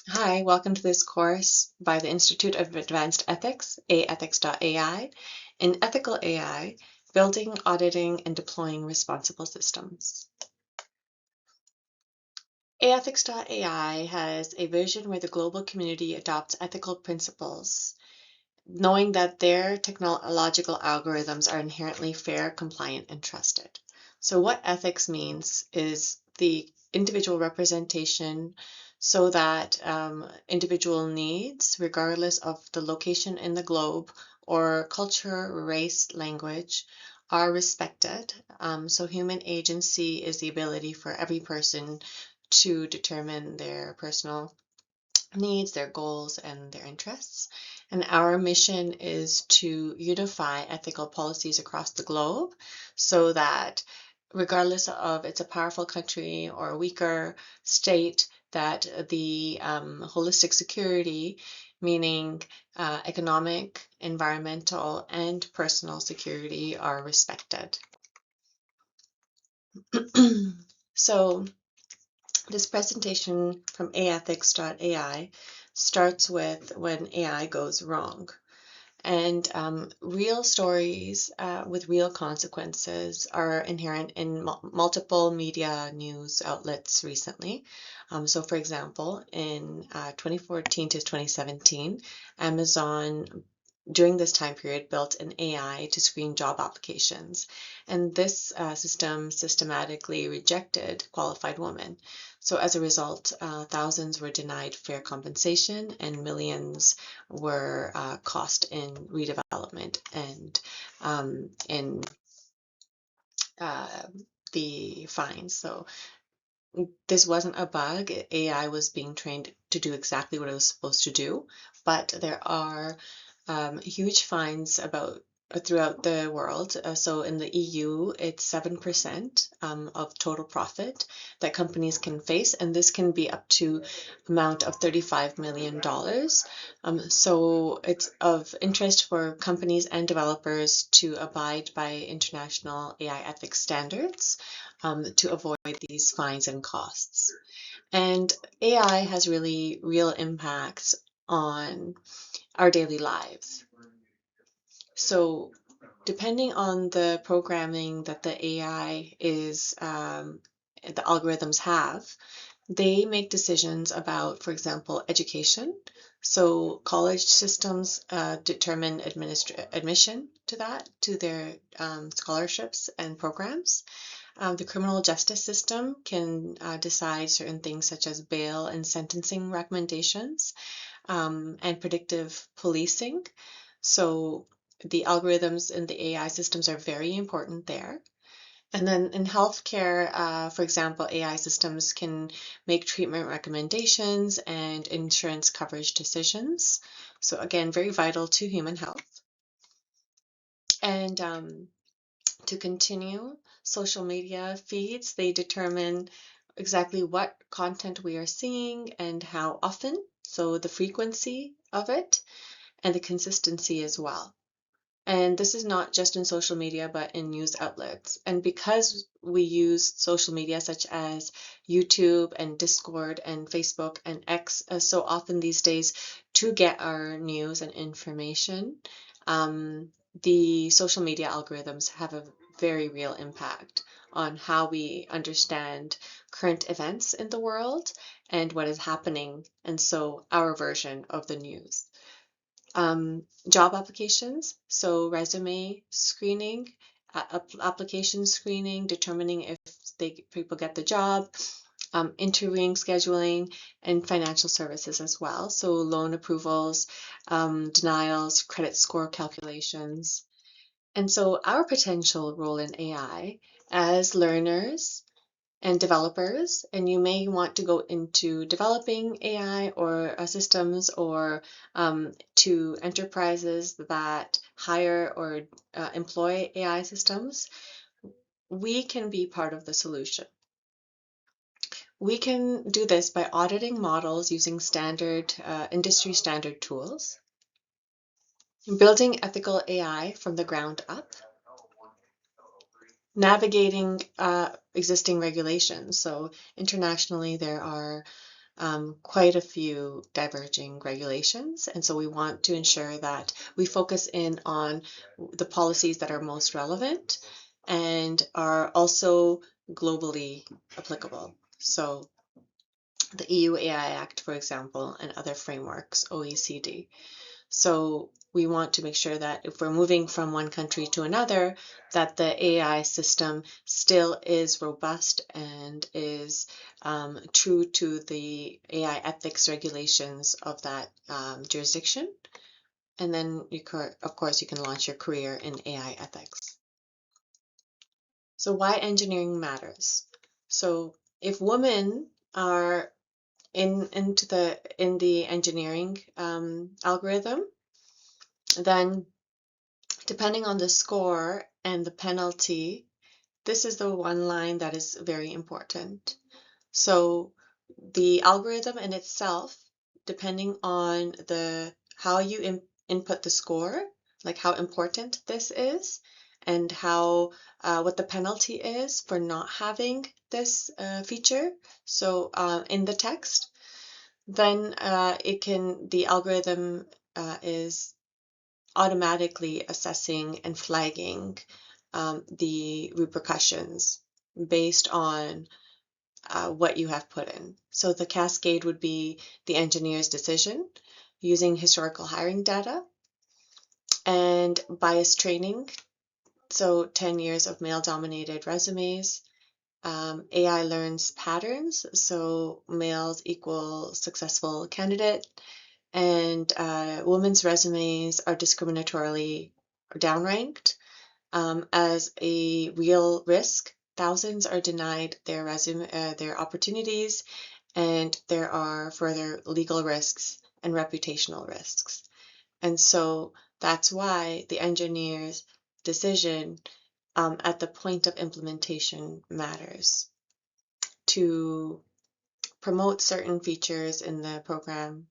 Hi, welcome to this course by the Institute of Advanced Ethics, aethics.ai, in Ethical AI, Building, Auditing, and Deploying Responsible Systems. aethics.ai has a vision where the global community adopts ethical principles, knowing that their technological algorithms are inherently fair, compliant, and trusted. So what ethics means is the individual representation so that individual needs, regardless of the location in the globe or culture, race, language, are respected. So human agency is the ability for every person to determine their personal needs, their goals, and their interests. And our mission is to unify ethical policies across the globe so that regardless of it's a powerful country or a weaker state, that the holistic security, meaning economic, environmental, and personal security are respected. So this presentation from aethics.ai starts with when AI goes wrong. And real stories with real consequences are inherent in multiple media news outlets recently. So for example, in 2014 to 2017, Amazon during this time period built an AI to screen job applications. And this system systematically rejected qualified women. So as a result, thousands were denied fair compensation and millions were cost in redevelopment and in uh, the fines. So this wasn't a bug. AI was being trained to do exactly what it was supposed to do, but there are huge fines about throughout the world. So in the EU, it's 7% of total profit that companies can face, and this can be up to amount of $35 million. So it's of interest for companies and developers to abide by international AI ethics standards to avoid these fines and costs. And AI has really real impacts on our daily lives. So depending on the programming that the AI is, the algorithms have, they make decisions about, for example, education. So college systems determine admission to their scholarships and programs. The criminal justice system can decide certain things such as bail and sentencing recommendations and predictive policing. So the algorithms in the AI systems are very important there. And then in healthcare, for example, AI systems can make treatment recommendations and insurance coverage decisions. So again, very vital to human health. And to continue, social media feeds, they determine exactly what content we are seeing and how often, so the frequency of it and the consistency as well. And this is not just in social media, but in news outlets. And because we use social media such as YouTube and Discord and Facebook and X so often these days to get our news and information, the social media algorithms have a very real impact on how we understand current events in the world and what is happening, and so our version of the news. Job applications, so resume screening, application screening, determining if people get the job, interviewing, scheduling, and financial services as well. So loan approvals, denials, credit score calculations. And so our potential role in AI as learners and developers, and you may want to go into developing AI or systems or to enterprises that hire or employ AI systems, we can be part of the solution. We can do this by auditing models using standard industry standard tools, building ethical AI from the ground up, navigating existing regulations. So internationally, there are quite a few diverging regulations. And so we want to ensure that we focus in on the policies that are most relevant and are also globally applicable. So the EU AI Act, for example, and other frameworks, OECD. So we want to make sure that if we're moving from one country to another, that the AI system still is robust and is true to the AI ethics regulations of that jurisdiction. And then, of course, you can launch your career in AI ethics. So why engineering matters. So if women are in the engineering algorithm, then depending on the score and the penalty, this is the one line that is very important. So the algorithm in itself, depending on how you input the score, like how important this is, and how what the penalty is for not having this feature. So in the text, then the algorithm is automatically assessing and flagging the repercussions based on what you have put in. So the cascade would be the engineer's decision using historical hiring data and bias training. So 10 years of male-dominated resumes. AI learns patterns, so males equal successful candidate, and women's resumes are discriminatorily downranked as a real risk. Thousands are denied their opportunities, and there are further legal risks and reputational risks. And so that's why the engineer's decision at the point of implementation matters to promote certain features in the program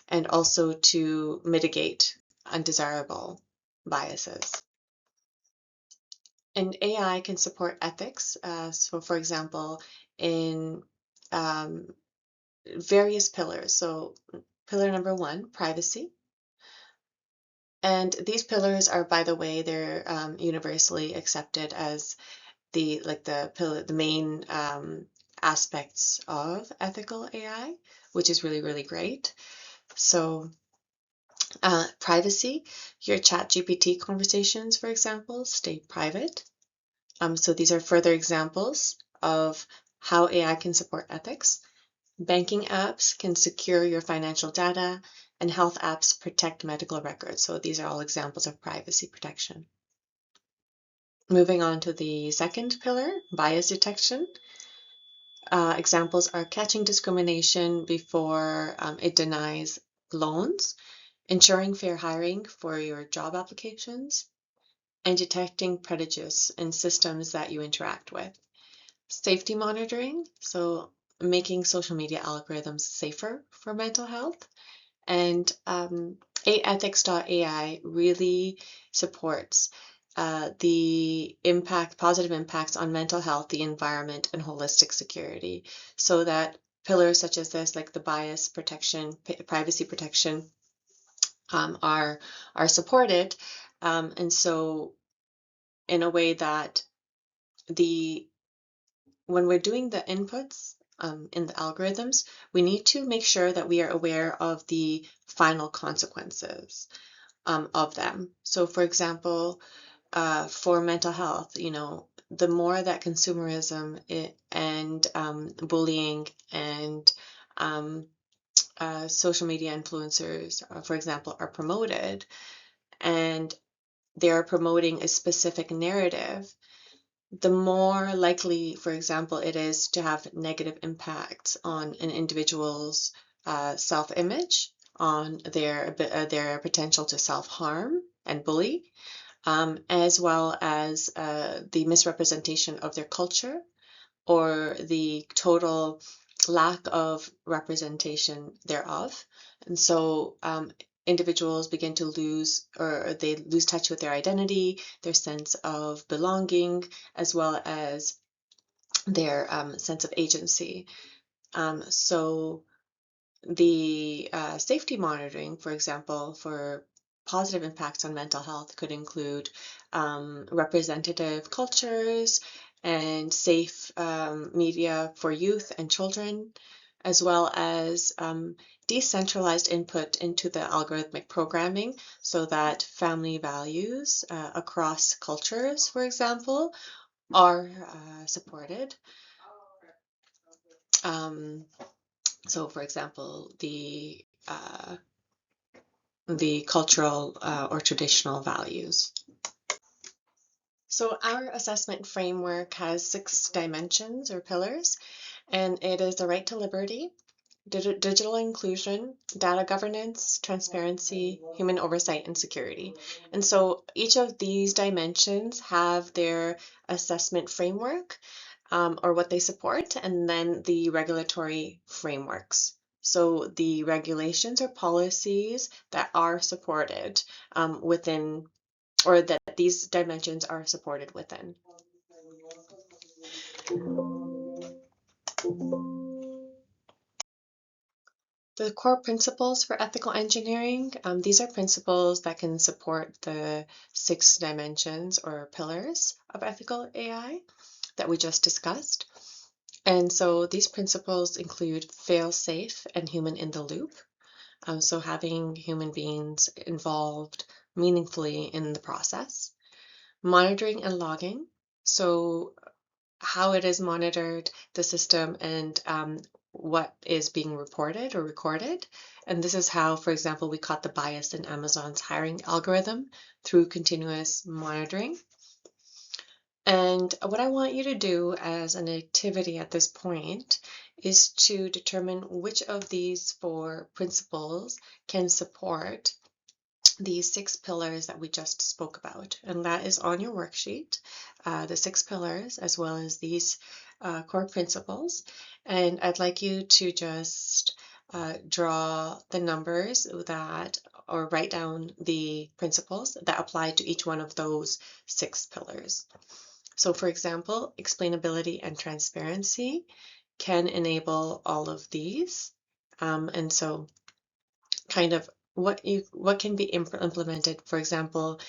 and also to mitigate undesirable biases. And AI can support ethics. So for example, in various pillars. So pillar number 1, privacy. And these pillars are, by the way, they're universally accepted as the main aspects of ethical AI, which is really, really great. So privacy, your ChatGPT conversations, for example, stay private. So these are further examples of how AI can support ethics. Banking apps can secure your financial data, and health apps protect medical records. So these are all examples of privacy protection. Moving on to the second pillar, bias detection. Examples are catching discrimination before it denies loans, ensuring fair hiring for your job applications, and detecting prejudice in systems that you interact with. Safety monitoring, so making social media algorithms safer for mental health. And ethics.ai really supports the positive impacts on mental health, the environment, and holistic security, so that pillars such as this, like the bias protection, privacy protection, are supported, and so in a way that when we're doing the inputs in the algorithms, we need to make sure that we are aware of the final consequences of them. So for example, for mental health, the more that consumerism and bullying and social media influencers, for example, are promoted, and they are promoting a specific narrative, the more likely, for example, it is to have negative impacts on an individual's self-image, on their potential to self-harm and bully, as well as the misrepresentation of their culture or the total lack of representation thereof. And so individuals begin to lose, or they lose touch with their identity, their sense of belonging, as well as their sense of agency. So the safety monitoring, for example, for positive impacts on mental health could include representative cultures and safe media for youth and children, as well as decentralized input into the algorithmic programming so that family values across cultures, for example, are supported. Um, so, for example, the cultural or traditional values. So our assessment framework has 6 dimensions or pillars, and it is the right to liberty, digital inclusion, data governance, transparency, human oversight, and security. And so each of these dimensions have their assessment framework or what they support, and then the regulatory frameworks. So the regulations or policies that are supported within, or that these dimensions are supported within. The core principles for ethical engineering, these are principles that can support the 6 dimensions or pillars of ethical AI that we just discussed. And so these principles include fail-safe and human in the loop. So having human beings involved meaningfully in the process. Monitoring and logging. So how it is monitored, the system, and what is being reported or recorded. And this is how, for example, we caught the bias in Amazon's hiring algorithm through continuous monitoring. And what I want you to do as an activity at this point is to determine which of these 4 principles can support these 6 pillars that we just spoke about. And that is on your worksheet, the 6 pillars, as well as these core principles. And I'd like you to just draw the numbers that, or write down the principles that apply to each one of those 6 pillars. So for example, explainability and transparency can enable all of these. And so kind of what can be implemented, for example,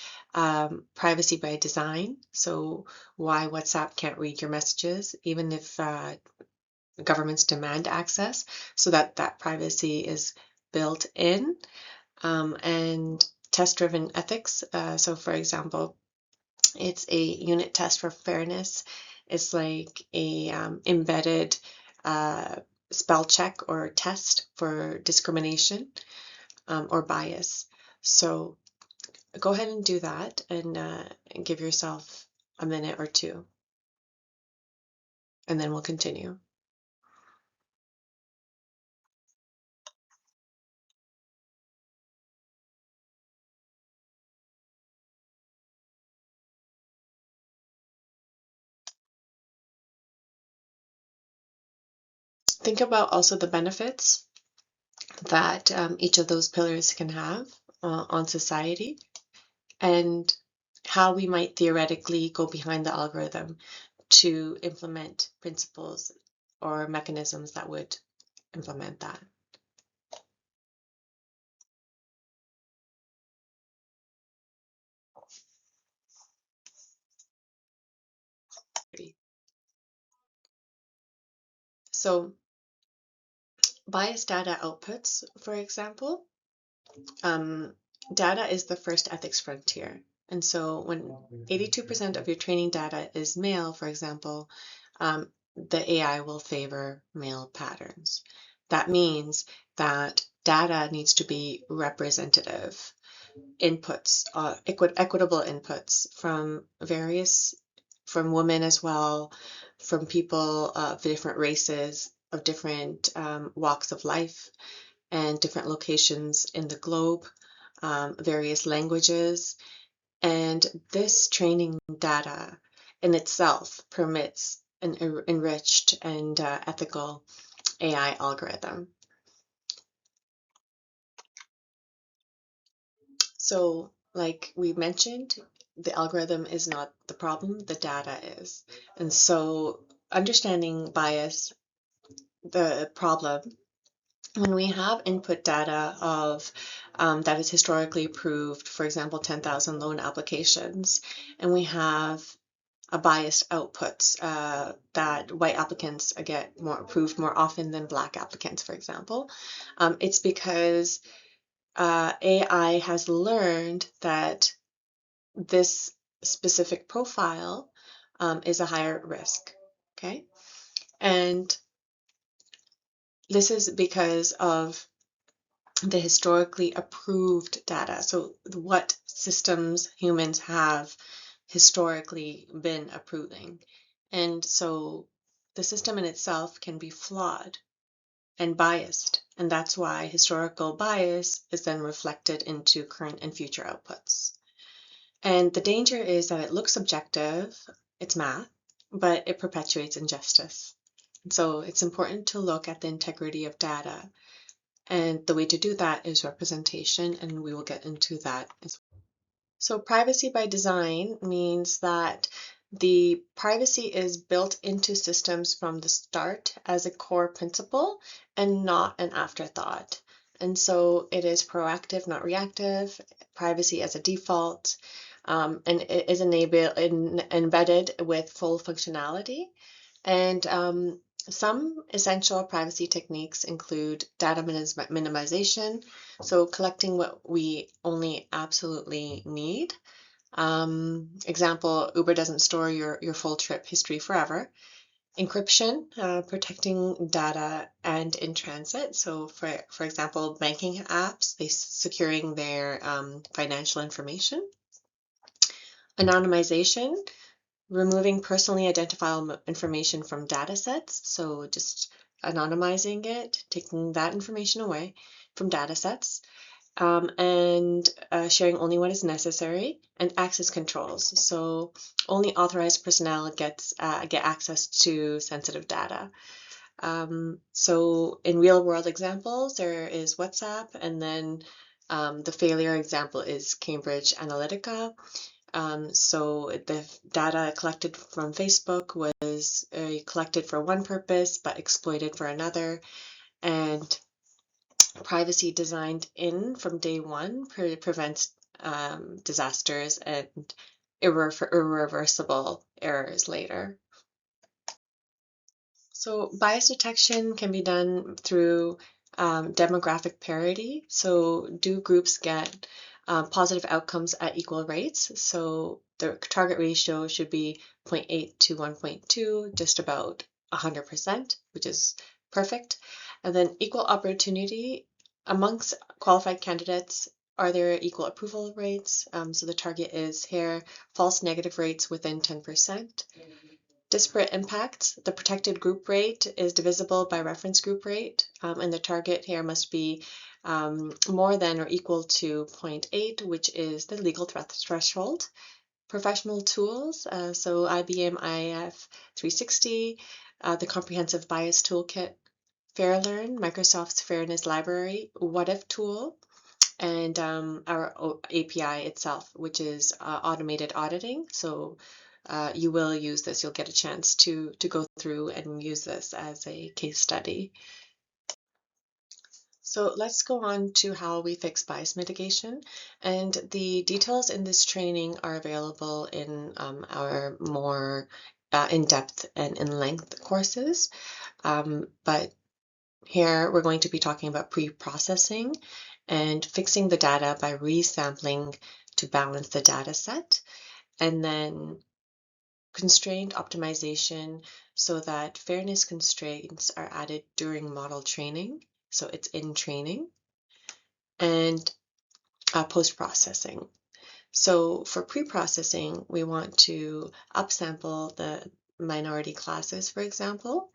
privacy by design. So why WhatsApp can't read your messages, even if governments demand access, so that privacy is built in. And test-driven ethics. So for example, it's a unit test for fairness. It's like a embedded spell check or test for discrimination or bias. So go ahead and do that and give yourself a minute or two, and then we'll continue. Think about also the benefits that each of those pillars can have on society, and how we might theoretically go behind the algorithm to implement principles or mechanisms that would implement that. So biased data outputs, for example, data is the first ethics frontier. And so when 82% of your training data is male, for example, the AI will favor male patterns. That means that data needs to be representative inputs, equitable inputs from from women as well, from people of different races, of different walks of life, and different locations in the globe, various languages. And this training data in itself permits an enriched and ethical AI algorithm. So, like we mentioned, the algorithm is not the problem, the data is. And so, understanding bias, the problem, when we have input data of that is historically approved, for example, 10,000 loan applications, and we have a biased outputs that white applicants get more approved more often than black applicants, for example, it's because AI has learned that this specific profile is a higher risk. Okay, and this is because of the historically approved data. So what systems humans have historically been approving. And so the system in itself can be flawed and biased. And that's why historical bias is then reflected into current and future outputs. And the danger is that it looks objective, it's math, but it perpetuates injustice. So it's important to look at the integrity of data. And the way to do that is representation, and we will get into that as well. So privacy by design means that the privacy is built into systems from the start as a core principle and not an afterthought. And so it is proactive, not reactive, privacy as a default, and it is embedded with full functionality. And some essential privacy techniques include data minimization, so collecting what we only absolutely need. Example, Uber doesn't store your full trip history forever. Encryption, protecting data and in transit. So for example, banking apps, they securing their financial information. Anonymization, removing personally identifiable information from data sets. So just anonymizing it, taking that information away from data sets, and sharing only what is necessary, and access controls. So only authorized personnel get access to sensitive data. So in real world examples, there is WhatsApp, and then the failure example is Cambridge Analytica. So the data collected from Facebook was collected for one purpose but exploited for another, and privacy designed in from day one prevents disasters and irreversible errors later. So bias detection can be done through demographic parity. So do groups get positive outcomes at equal rates? So the target ratio should be 0.8 to 1.2, just about 100%, which is perfect. And then equal opportunity amongst qualified candidates. Are there equal approval rates? So the target is here, false negative rates within 10%. Disparate impacts, the protected group rate is divisible by reference group rate, and the target here must be more than or equal to 0.8, which is the legal threshold. Professional tools, so IBM IF 360, the Comprehensive Bias Toolkit, FairLearn, Microsoft's Fairness Library, What If tool, and our API itself, which is automated auditing. So you will use this, you'll get a chance to go through and use this as a case study. So let's go on to how we fix bias mitigation, and the details in this training are available in our more in-depth and in-length courses, but here we're going to be talking about pre-processing and fixing the data by resampling to balance the data set, and then constraint optimization so that fairness constraints are added during model training, so it's in training, and post-processing. So for pre-processing, we want to upsample the minority classes, for example,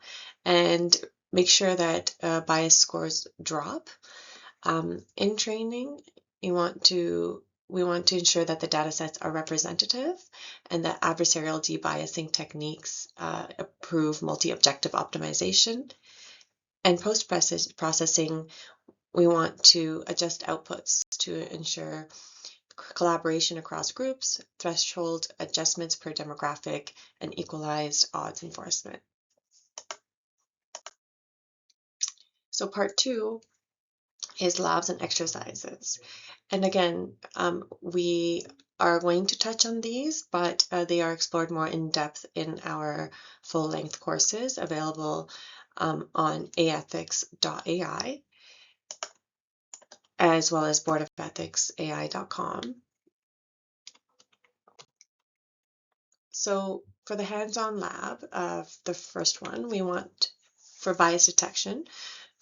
and make sure that bias scores drop. In training, we want to ensure that the data sets are representative and that adversarial debiasing techniques approve multi-objective optimization. And post-processing, we want to adjust outputs to ensure collaboration across groups, threshold adjustments per demographic, and equalized odds enforcement. So part 2 is labs and exercises. And again, we are going to touch on these, but they are explored more in depth in our full-length courses available on aethics.ai, as well as boardofethicsai.com. So for the hands-on lab of the first one, we want, for bias detection,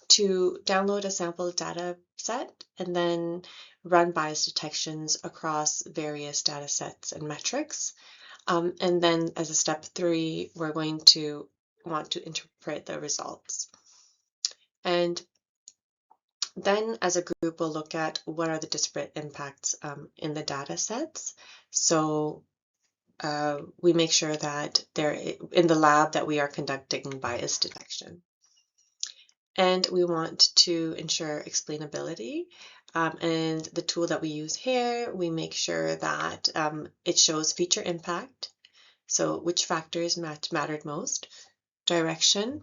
to download a sample data set and then run bias detections across various data sets and metrics. And then as a step 3, we're going to want to interpret the results. And then as a group, we'll look at what are the disparate impacts in the data sets. So we make sure that they're in the lab that we are conducting bias detection. And we want to ensure explainability. And the tool that we use here, we make sure that it shows feature impact. So which factors mattered most? Direction.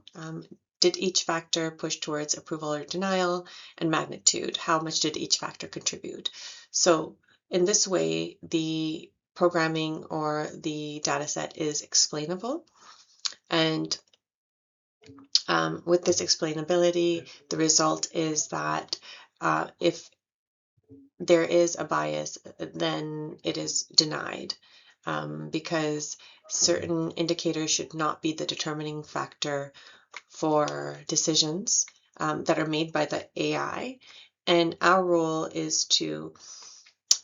Did each factor push towards approval or denial? And magnitude. How much did each factor contribute? So in this way, the programming or the data set is explainable. And with this explainability, the result is that if there is a bias, then it is denied because certain indicators should not be the determining factor for decisions that are made by the AI. And our role is to,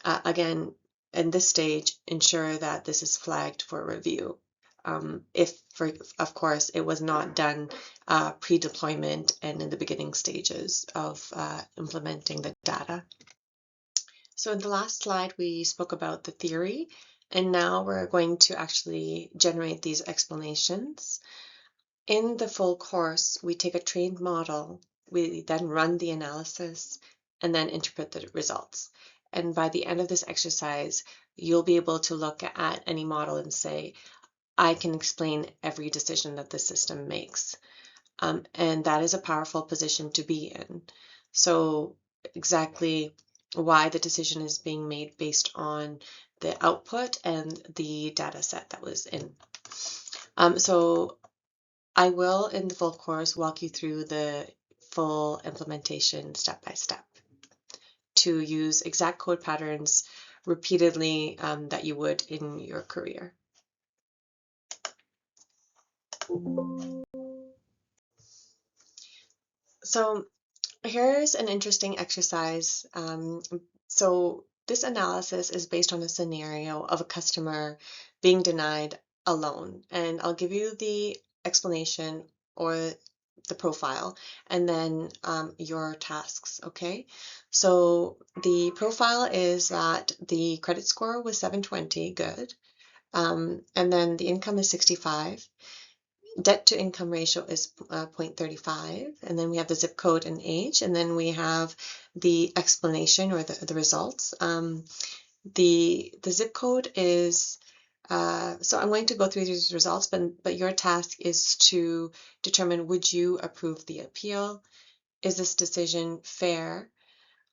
again, in this stage, ensure that this is flagged for review. Of course, it was not done pre-deployment and in the beginning stages of implementing the data. So in the last slide, we spoke about the theory, and now we're going to actually generate these explanations. In the full course, we take a trained model, we then run the analysis, and then interpret the results. And by the end of this exercise, you'll be able to look at any model and say, I can explain every decision that the system makes. And that is a powerful position to be in. So exactly why the decision is being made based on the output and the data set that was in. So I will, in the full course, walk you through the full implementation step by step to use exact code patterns repeatedly that you would in your career. So here's an interesting exercise. So this analysis is based on a scenario of a customer being denied a loan, and I'll give you the explanation or the profile and then your tasks, okay? So the profile is that the credit score was 720, good, and then the income is 65. Debt to income ratio is 0.35, and then we have the zip code and age, and then we have the explanation or the results. The zip code is, so I'm going to go through these results, but your task is to determine, would you approve the appeal? Is this decision fair?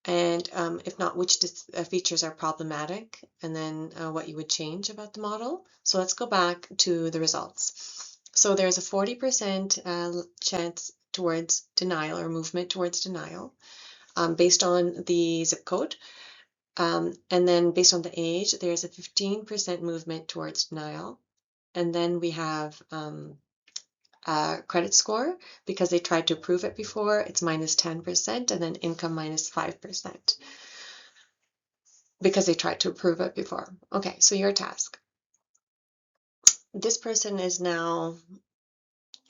And if not, which features are problematic? And then what you would change about the model. So let's go back to the results. So there's a 40% chance towards denial or movement towards denial based on the zip code. And then based on the age, there's a 15% movement towards denial. And then we have credit score, because they tried to prove it before, it's minus 10%, and then income minus 5%, because they tried to prove it before. Okay, so your task. This person is now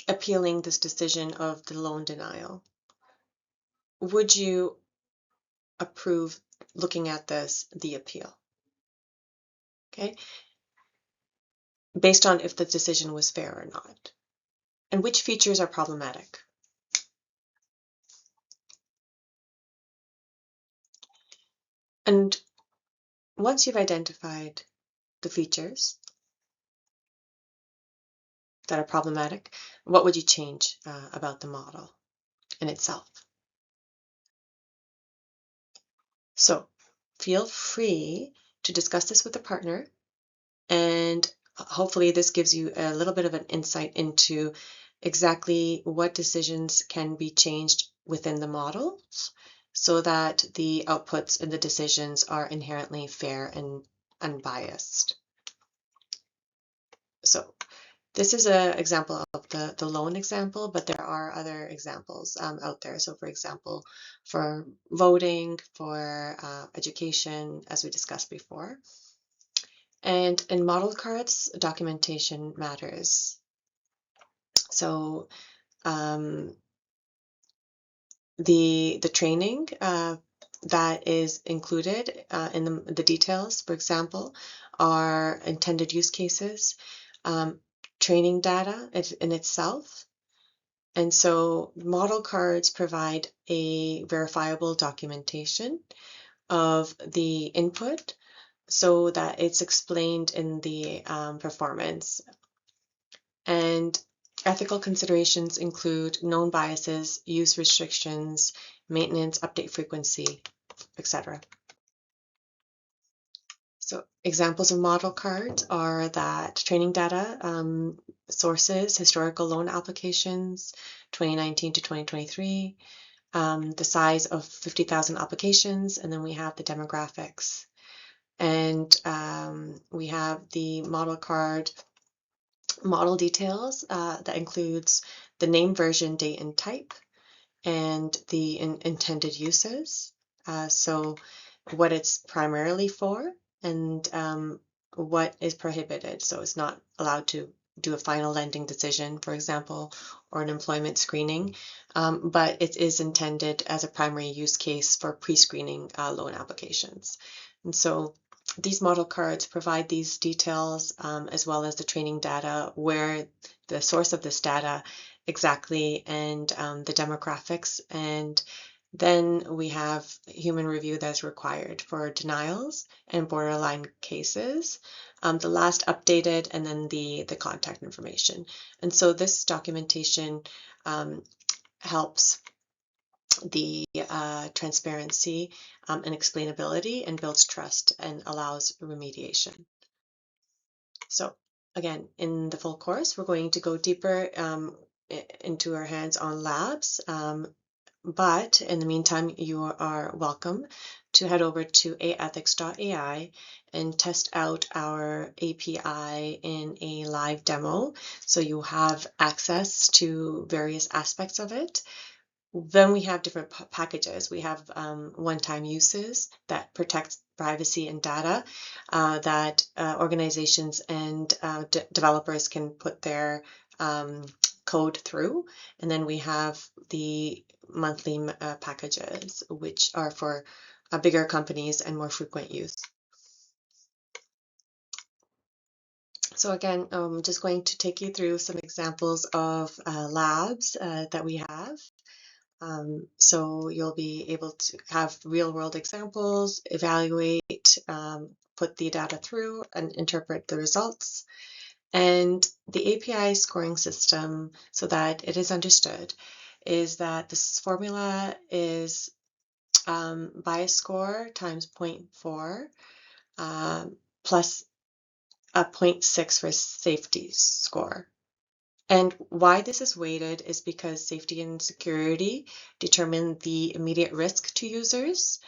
appealing this decision of the loan denial. Would you approve, looking at this, the appeal? Okay, based on if the decision was fair or not, and which features are problematic. And once you've identified the features that are problematic, what would you change about the model in itself? So feel free to discuss this with a partner, and hopefully this gives you a little bit of an insight into exactly what decisions can be changed within the models so that the outputs and the decisions are inherently fair and unbiased. So this is an example of the loan example, but there are other examples out there. So for example, for voting, for education, as we discussed before. And in model cards, documentation matters. So the training that is included in the details, for example, are intended use cases, training data in itself. And so model cards provide a verifiable documentation of the input so that it's explained in the performance. And ethical considerations include known biases, use restrictions, maintenance, update frequency, etc. So examples of model cards are that training data, sources, historical loan applications, 2019 to 2023, the size of 50,000 applications, and then we have the demographics. And we have the model card model details that includes the name, version, date, and type, and the intended uses. So what it's primarily for, and what is prohibited. So it's not allowed to do a final lending decision, for example, or an employment screening, but it is intended as a primary use case for pre-screening loan applications. And so these model cards provide these details as well as the training data, where the source of this data exactly, and the demographics, and then we have human review that's required for denials and borderline cases, the last updated, and then the contact information. And so this documentation helps the transparency and explainability, and builds trust and allows remediation. So again, in the full course, we're going to go deeper into our hands-on labs, but in the meantime, you are welcome to head over to aethics.ai and test out our API in a live demo, so you have access to various aspects of it. Then we have different packages. We have one-time uses that protect privacy and data that organizations and developers can put their code through. And then we have the monthly packages, which are for bigger companies and more frequent use. So again, I'm just going to take you through some examples of labs that we have. So you'll be able to have real-world examples, evaluate, put the data through, and interpret the results. And the API scoring system, so that it is understood, is that this formula is bias score times 0.4 plus a 0.6 for safety score. And why this is weighted is because safety and security determine the immediate risk to users,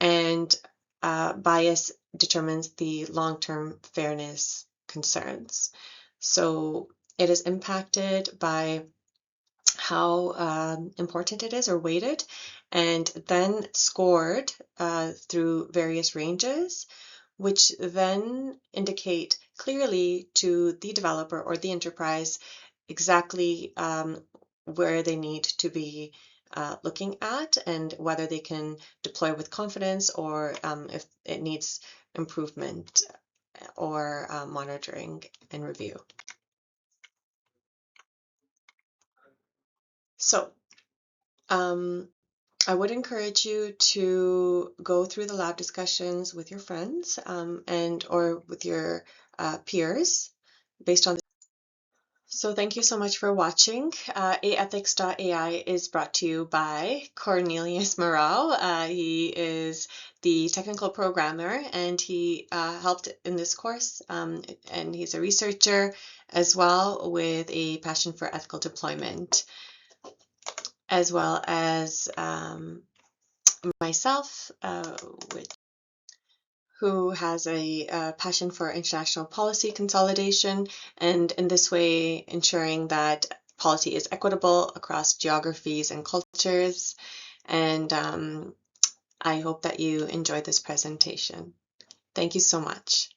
and bias determines the long-term fairness concerns. So it is impacted by how important it is, or weighted, and then scored through various ranges, which then indicate clearly to the developer or the enterprise exactly where they need to be looking at, and whether they can deploy with confidence, or if it needs improvement or monitoring and review. So I would encourage you to go through the lab discussions with your friends and or with your peers based on. So thank you so much for watching. Aethics.ai is brought to you by Cornelius Morau. He is the technical programmer, and he helped in this course, and he's a researcher as well with a passion for ethical deployment, as well as myself, who has a passion for international policy consolidation, and in this way ensuring that policy is equitable across geographies and cultures. And I hope that you enjoyed this presentation. Thank you so much.